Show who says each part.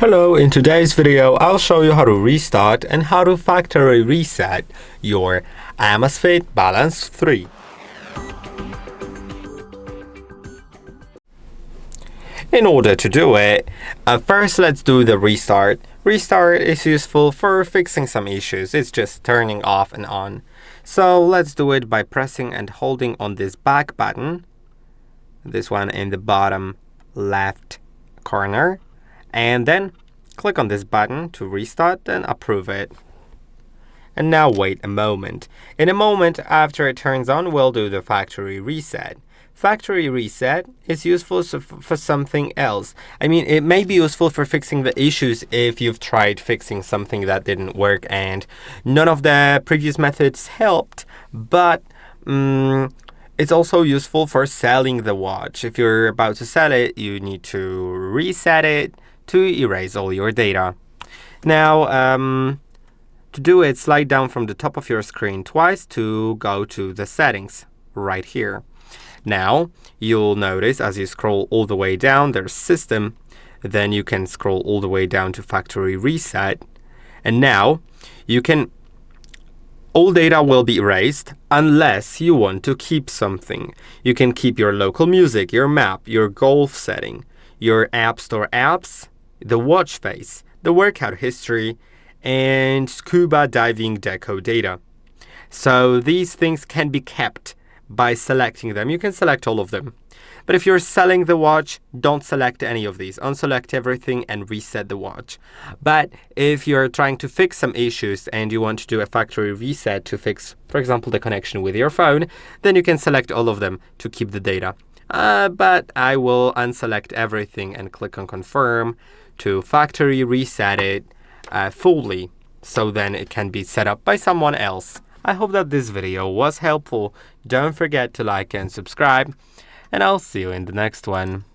Speaker 1: Hello, in today's video, I'll show you how to restart and how to factory reset your AMAZFIT Balance 3. In order to do it, first let's do the restart. Restart is useful for fixing some issues. It's just turning off and on. So let's do it by pressing and holding on this back button, this one in the bottom left corner, and then click on this button to restart and approve it. And now wait a moment. In a moment after it turns on, we'll do the factory reset. Factory reset is useful for something else. I mean, it may be useful for fixing the issues if you've tried fixing something that didn't work and none of the previous methods helped, but it's also useful for selling the watch. If you're about to sell it, you need to reset it to erase all your data. Now, to do it, slide down from the top of your screen twice to go to the settings right here. Now, you'll notice as you scroll all the way down, there's System. Then you can scroll all the way down to Factory Reset. And now, all data will be erased unless you want to keep something. You can keep your local music, your map, your golf setting, your App Store apps, the watch face, the workout history, and scuba diving deco data. So these things can be kept by selecting them. You can select all of them. But if you're selling the watch, don't select any of these. Unselect everything and reset the watch. But if you're trying to fix some issues and you want to do a factory reset to fix, for example, the connection with your phone, then you can select all of them to keep the data. But I will unselect everything and click on Confirm to factory reset it fully, so then it can be set up by someone else. I hope that this video was helpful. Don't forget to like and subscribe, and I'll see you in the next one.